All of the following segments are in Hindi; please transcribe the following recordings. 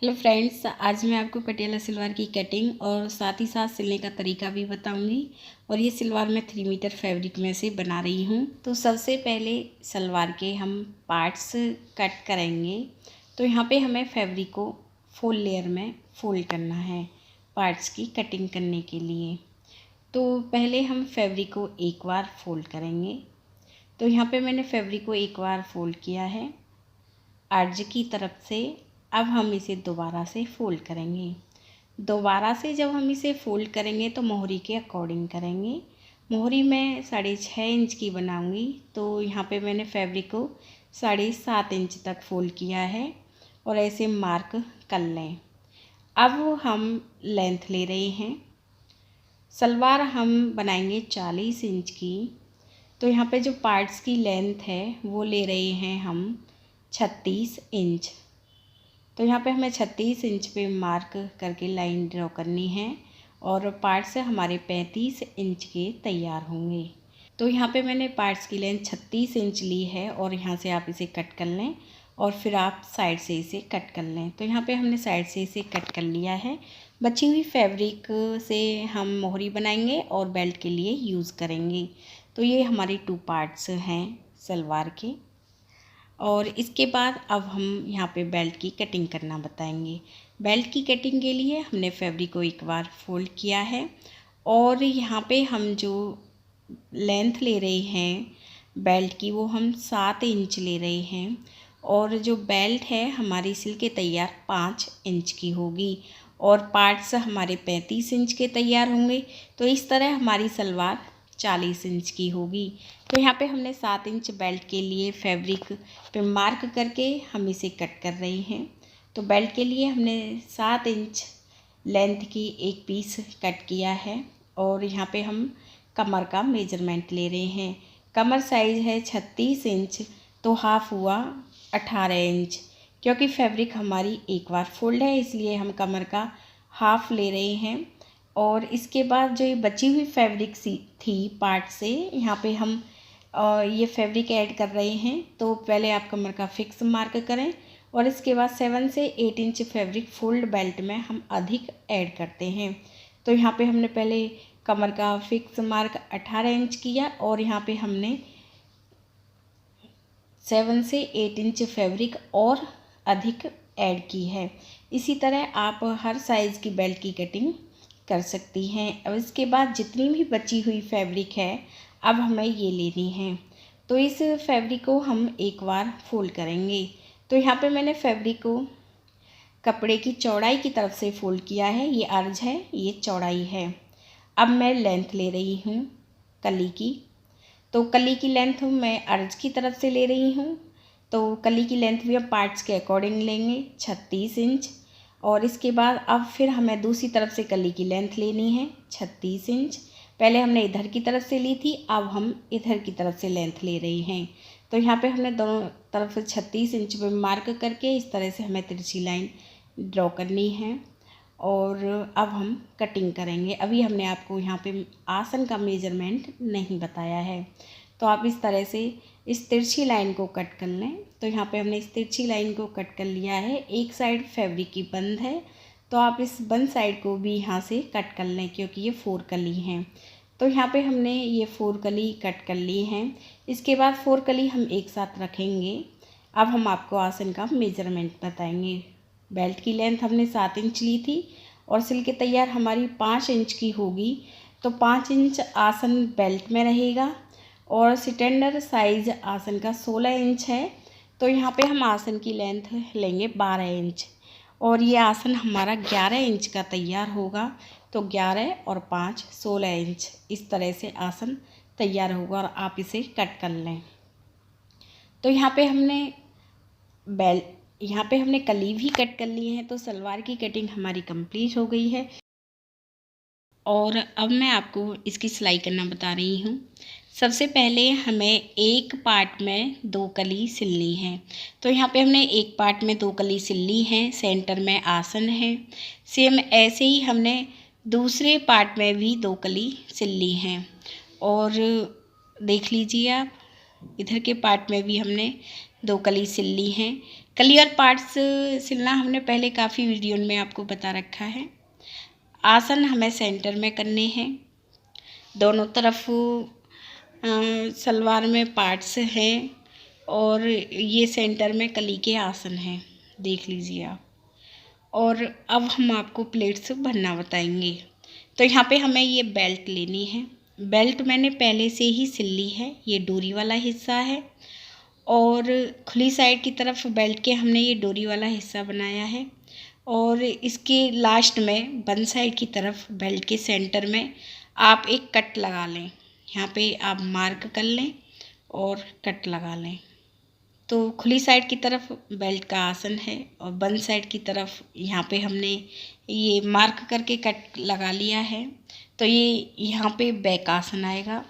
हेलो फ्रेंड्स, आज मैं आपको पटियाला सलवार की कटिंग और साथ ही साथ सिलने का तरीका भी बताऊंगी। और ये सलवार मैं 3 मीटर फैब्रिक में से बना रही हूँ। तो सबसे पहले सलवार के हम पार्ट्स कट करेंगे। तो यहाँ पे हमें फैब्रिक को फुल लेयर में फोल्ड करना है पार्ट्स की कटिंग करने के लिए। तो पहले हम फैब्रिक को एक बार फोल्ड करेंगे। तो यहाँ पे मैंने फैब्रिक को एक बार फोल्ड किया है अर्ज की तरफ से। अब हम इसे दोबारा से फोल्ड करेंगे। दोबारा से जब हम इसे फोल्ड करेंगे तो मोहरी के अकॉर्डिंग करेंगे। मोहरी मैं 6.5 इंच की बनाऊंगी। तो यहाँ पे मैंने फैब्रिक को 7.5 इंच तक फोल्ड किया है और ऐसे मार्क कर लें। अब हम लेंथ ले रहे हैं। सलवार हम बनाएंगे 40 इंच की। तो यहाँ पे जो पार्ट्स की लेंथ है वो ले रहे हैं हम 36 इंच। तो यहाँ पे हमें 36 इंच पे मार्क करके लाइन ड्रॉ करनी है और पार्ट्स हमारे 35 इंच के तैयार होंगे। तो यहाँ पे मैंने पार्ट्स की लेंथ 36 इंच ली है और यहाँ से आप इसे कट कर लें और फिर आप साइड से इसे कट कर लें। तो यहाँ पे हमने साइड से इसे कट कर लिया है। बची हुई फैब्रिक से हम मोहरी बनाएंगे और बेल्ट के लिए यूज़ करेंगे। तो ये हमारे 2 पार्ट्स हैं सलवार के। और इसके बाद अब हम यहाँ पे बेल्ट की कटिंग करना बताएंगे। बेल्ट की कटिंग के लिए हमने फैब्रिक को एक बार फोल्ड किया है और यहाँ पे हम जो लेंथ ले रहे हैं बेल्ट की वो हम 7 इंच ले रहे हैं। और जो बेल्ट है हमारी सिल के तैयार 5 इंच की होगी और पार्ट्स हमारे 35 इंच के तैयार होंगे। तो इस तरह हमारी सलवार 40 इंच की होगी। तो यहाँ पे हमने 7 इंच बेल्ट के लिए फैब्रिक पे मार्क करके हम इसे कट कर रहे हैं। तो बेल्ट के लिए हमने 7 इंच लेंथ की एक पीस कट किया है और यहाँ पे हम कमर का मेजरमेंट ले रहे हैं। कमर साइज़ है 36 इंच, तो हाफ हुआ 18 इंच। क्योंकि फैब्रिक हमारी एक बार फोल्ड है इसलिए हम कमर का हाफ ले रहे हैं। और इसके बाद जो ये बची हुई फैब्रिक सी थी पार्ट से, यहाँ पे हम ये फैब्रिक ऐड कर रहे हैं। तो पहले आप कमर का फिक्स मार्क करें और इसके बाद 7 से 8 इंच फैब्रिक फोल्ड बेल्ट में हम अधिक ऐड करते हैं। तो यहाँ पे हमने पहले कमर का फिक्स मार्क 18 इंच किया और यहाँ पे हमने 7 से 8 इंच फैब्रिक और अधिक ऐड की है। इसी तरह आप हर साइज़ की बेल्ट की कटिंग कर सकती हैं। अब इसके बाद जितनी भी बची हुई फैब्रिक है अब हमें ये लेनी है। तो इस फैब्रिक को हम एक बार फोल्ड करेंगे। तो यहाँ पे मैंने फैब्रिक को कपड़े की चौड़ाई की तरफ से फोल्ड किया है। ये अर्ज है, ये चौड़ाई है। अब मैं लेंथ ले रही हूँ कली की। तो कली की लेंथ मैं अर्ज की तरफ से ले रही हूँ। तो कली की लेंथ भी हम पार्ट्स के अकॉर्डिंग लेंगे 36 इंच। और इसके बाद अब फिर हमें दूसरी तरफ से कली की लेंथ लेनी है 36 इंच। पहले हमने इधर की तरफ से ली थी, अब हम इधर की तरफ से लेंथ ले रहे हैं। तो यहाँ पे हमने दोनों तरफ से 36 इंच पे मार्क करके इस तरह से हमें तिरछी लाइन ड्रॉ करनी है और अब हम कटिंग करेंगे। अभी हमने आपको यहाँ पे आसन का मेजरमेंट नहीं बताया है। तो आप इस तरह से इस तिरछी लाइन को कट कर लें। तो यहाँ पे हमने इस तिरछी लाइन को कट कर लिया है। एक साइड फैब्रिक की बंद है तो आप इस बंद साइड को भी यहाँ से कट कर लें क्योंकि ये 4 कली हैं। तो यहाँ पे हमने ये 4 कली कट कर ली हैं। इसके बाद 4 कली हम एक साथ रखेंगे। अब हम आपको आसन का मेजरमेंट बताएंगे। बेल्ट की लेंथ हमने 7 इंच ली थी और सिल के तैयार हमारी 5 इंच की होगी। तो 5 इंच आसन बेल्ट में रहेगा और स्टैंडर्ड साइज़ आसन का 16 इंच है। तो यहाँ पे हम आसन की लेंथ लेंगे 12 इंच और ये आसन हमारा 11 इंच का तैयार होगा। तो 11 और 5 16 इंच इस तरह से आसन तैयार होगा और आप इसे कट कर लें। तो यहाँ पे हमने कली भी कट कर ली है। तो सलवार की कटिंग हमारी कंप्लीट हो गई है और अब मैं आपको इसकी सिलाई करना बता रही हूँ। सबसे पहले हमें एक पार्ट में 2 कली सिलनी है। तो यहाँ पे हमने एक पार्ट में 2 कली सिल ली हैं। सेंटर में आसन है। सेम ऐसे ही हमने दूसरे पार्ट में भी 2 कली सिल ली हैं। और देख लीजिए आप, इधर के पार्ट में भी हमने 2 कली सिल ली हैं। कली और पार्ट्स सिलना हमने पहले काफ़ी वीडियो में आपको बता रखा है। आसन हमें सेंटर में करने हैं। दोनों तरफ सलवार में पार्ट्स हैं और ये सेंटर में कली के आसन हैं, देख लीजिए आप। और अब हम आपको प्लेट्स भरना बताएंगे। तो यहाँ पे हमें ये बेल्ट लेनी है। बेल्ट मैंने पहले से ही सिल ली है, ये डोरी वाला हिस्सा है और खुली साइड की तरफ बेल्ट के हमने ये डोरी वाला हिस्सा बनाया है और इसके लास्ट में बंद साइड की तरफ बेल्ट के सेंटर में आप एक कट लगा लें। यहाँ पे आप मार्क कर लें और कट लगा लें। तो खुली साइड की तरफ बेल्ट का आसन है और बंद साइड की तरफ यहाँ पे हमने ये मार्क करके कट लगा लिया है। तो ये यहाँ पे बैक आसन आएगा।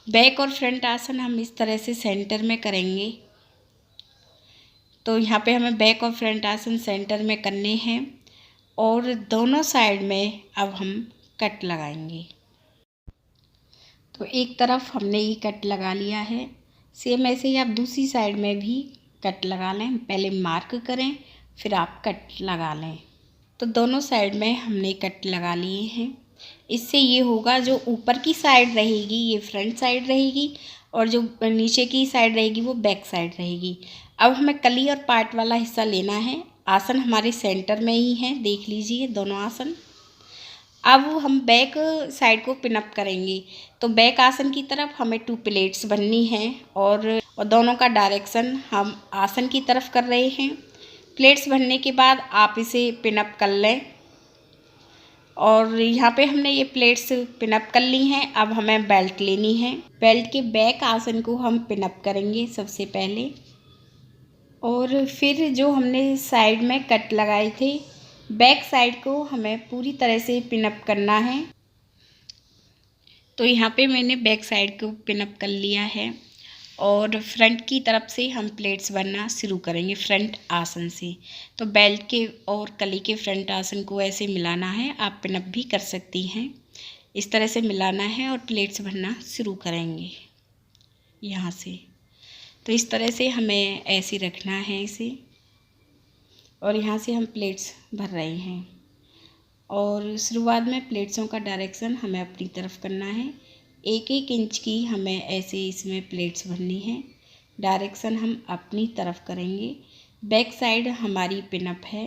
बैक और फ्रंट आसन हम इस तरह से सेंटर में करेंगे। तो यहाँ पे हमें बैक और फ्रंट आसन सेंटर में करने हैं और दोनों साइड में अब हम कट लगाएंगे। तो एक तरफ हमने ये कट लगा लिया है, सेम ऐसे ही आप दूसरी साइड में भी कट लगा लें। पहले मार्क करें फिर आप कट लगा लें। तो दोनों साइड में हमने कट लगा लिए हैं। इससे ये होगा जो ऊपर की साइड रहेगी ये फ्रंट साइड रहेगी और जो नीचे की साइड रहेगी वो बैक साइड रहेगी। अब हमें कली और पार्ट वाला हिस्सा लेना है। आसन हमारे सेंटर में ही है, देख लीजिए दोनों आसन। अब हम बैक साइड को पिनअप करेंगे। तो बैक आसन की तरफ हमें 2 प्लेट्स बननी हैं और दोनों का डायरेक्शन हम आसन की तरफ कर रहे हैं। प्लेट्स बनने के बाद आप इसे पिनअप कर लें और यहाँ पे हमने ये प्लेट्स पिनअप कर ली हैं। अब हमें बेल्ट लेनी है। बेल्ट के बैक आसन को हम पिनअप करेंगे सबसे पहले और फिर जो हमने साइड में कट लगाए थे बैक साइड को हमें पूरी तरह से पिनअप करना है। तो यहाँ पे मैंने बैक साइड को पिनअप कर लिया है और फ्रंट की तरफ से हम प्लेट्स बनना शुरू करेंगे फ्रंट आसन से। तो बेल्ट के और कली के फ्रंट आसन को ऐसे मिलाना है, आप पिनअप भी कर सकती हैं। इस तरह से मिलाना है और प्लेट्स बनना शुरू करेंगे यहाँ से। तो इस तरह से हमें ऐसे रखना है इसे और यहाँ से हम प्लेट्स भर रहे हैं और शुरुआत में प्लेट्सों का डायरेक्शन हमें अपनी तरफ करना है। 1-1 इंच की हमें ऐसे इसमें प्लेट्स भरनी है। डायरेक्शन हम अपनी तरफ करेंगे। बैक साइड हमारी पिनअप है।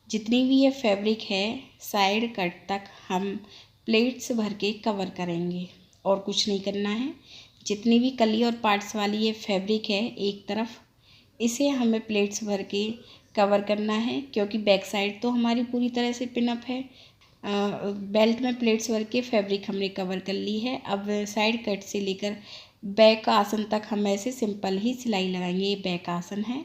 जितनी भी ये फैब्रिक है साइड कट तक हम प्लेट्स भर के कवर करेंगे और कुछ नहीं करना है। जितनी भी कली और पार्ट्स वाली ये फैब्रिक है एक तरफ, इसे हमें प्लेट्स भर के कवर करना है क्योंकि बैक साइड तो हमारी पूरी तरह से पिनअप है। बेल्ट में प्लेट्स भर के फैब्रिक हमने कवर कर ली है। अब साइड कट से लेकर बैक आसन तक हम ऐसे सिंपल ही सिलाई लगाएंगे। ये बैक आसन है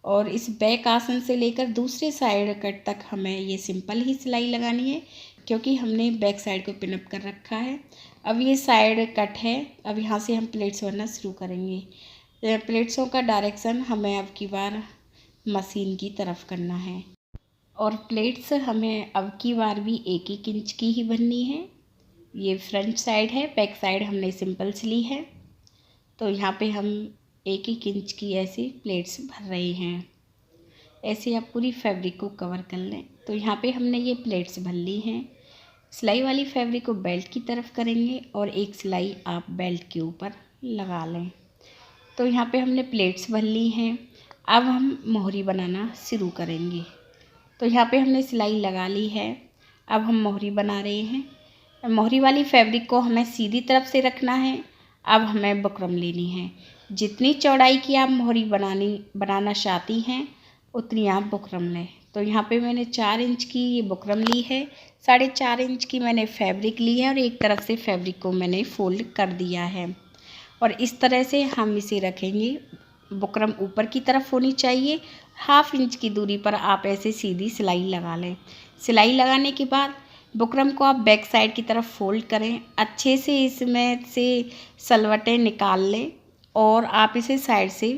और इस बैक आसन से लेकर दूसरे साइड कट तक हमें ये सिंपल ही सिलाई लगानी है क्योंकि हमने बैक साइड को पिनअप कर रखा है। अब ये साइड कट है। अब यहाँ से हम प्लेट्स भरना शुरू करेंगे। प्लेट्सों का डायरेक्शन हमें अब की बार मशीन की तरफ करना है और प्लेट्स हमें अब की बार भी 1-1 इंच की ही बननी है। ये फ्रंट साइड है, बैक साइड हमने सिंपल सिली है। तो यहाँ पे हम 1-1 इंच की ऐसे प्लेट्स भर रहे हैं। ऐसे आप पूरी फैब्रिक को कवर कर लें। तो यहाँ पे हमने ये प्लेट्स भर ली हैं। सिलाई वाली फैब्रिक को बेल्ट की तरफ करेंगे और एक सिलाई आप बेल्ट के ऊपर लगा लें। तो यहाँ पे हमने प्लेट्स भर ली हैं। अब हम मोहरी बनाना शुरू करेंगे। तो यहाँ पे हमने सिलाई लगा ली है। अब हम मोहरी बना रहे हैं। मोहरी वाली फैब्रिक को हमें सीधी तरफ से रखना है। अब हमें बुकरम लेनी है। जितनी चौड़ाई की आप मोहरी बनाना चाहती हैं उतनी आप बुकरम लें। तो यहाँ पे मैंने 4 इंच की ये बुकरम ली है। 4.5 इंच की मैंने फैब्रिक ली है और एक तरफ से फैब्रिक को मैंने फोल्ड कर दिया है और इस तरह से हम इसे रखेंगे। बुकरम ऊपर की तरफ होनी चाहिए। 1/2 इंच की दूरी पर आप ऐसे सीधी सिलाई लगा लें। सिलाई लगाने के बाद बुकरम को आप बैक साइड की तरफ फोल्ड करें। अच्छे से इसमें से सलवटें निकाल लें और आप इसे साइड से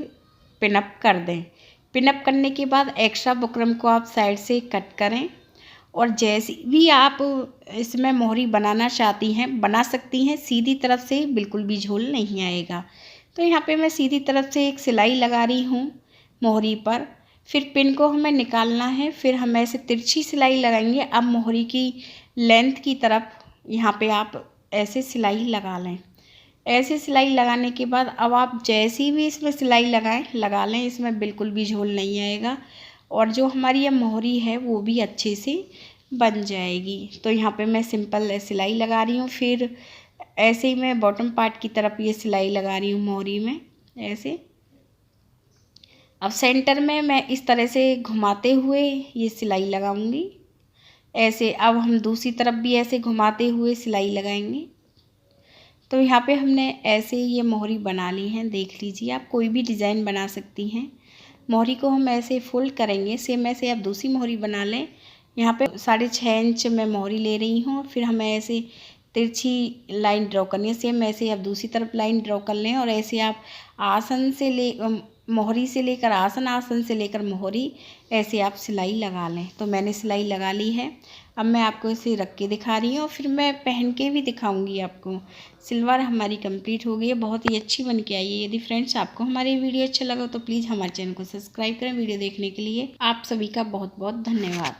पिनअप कर दें। पिनअप करने के बाद एक्स्ट्रा बुकरम को आप साइड से कट करें और जैसी भी आप इसमें मोहरी बनाना चाहती हैं बना सकती हैं। सीधी तरफ से बिल्कुल भी झोल नहीं आएगा। तो यहाँ पे मैं सीधी तरफ से एक सिलाई लगा रही हूँ मोहरी पर। फिर पिन को हमें निकालना है, फिर हम ऐसे तिरछी सिलाई लगाएंगे। अब मोहरी की लेंथ की तरफ यहाँ पे आप ऐसे सिलाई लगा लें। ऐसे सिलाई लगाने के बाद अब आप जैसी भी इसमें सिलाई लगा लें, इसमें बिल्कुल भी झोल नहीं आएगा और जो हमारी ये मोहरी है वो भी अच्छे से बन जाएगी। तो यहाँ पे मैं सिंपल सिलाई लगा रही हूँ। फिर ऐसे ही मैं बॉटम पार्ट की तरफ ये सिलाई लगा रही हूँ मोहरी में ऐसे। अब सेंटर में मैं इस तरह से घुमाते हुए ये सिलाई लगाऊंगी ऐसे। अब हम दूसरी तरफ भी ऐसे घुमाते हुए सिलाई लगाएंगे। तो यहाँ पे हमने ऐसे ये मोहरी बना ली है, देख लीजिए। आप कोई भी डिज़ाइन बना सकती हैं। मोहरी को हम ऐसे फोल्ड करेंगे, सेम ऐसे आप दूसरी मोहरी बना लें। यहाँ पे 6.5 इंच मैं मोहरी ले रही हूँ। फिर हमें ऐसे तिरछी लाइन ड्रॉ करनी है, सेम ऐसे आप दूसरी तरफ लाइन ड्रॉ कर लें और ऐसे आप आसन से मोहरी से लेकर आसन, आसन से लेकर मोहरी, ऐसे आप सिलाई लगा लें। तो मैंने सिलाई लगा ली है। अब मैं आपको इसे रख के दिखा रही हूँ और फिर मैं पहन के भी दिखाऊंगी आपको। सलवार हमारी कंप्लीट हो गई है, बहुत ही अच्छी बन के आई है। यदि फ्रेंड्स आपको हमारी वीडियो अच्छा लगा तो प्लीज़ हमारे चैनल को सब्सक्राइब करें। वीडियो देखने के लिए आप सभी का बहुत बहुत धन्यवाद।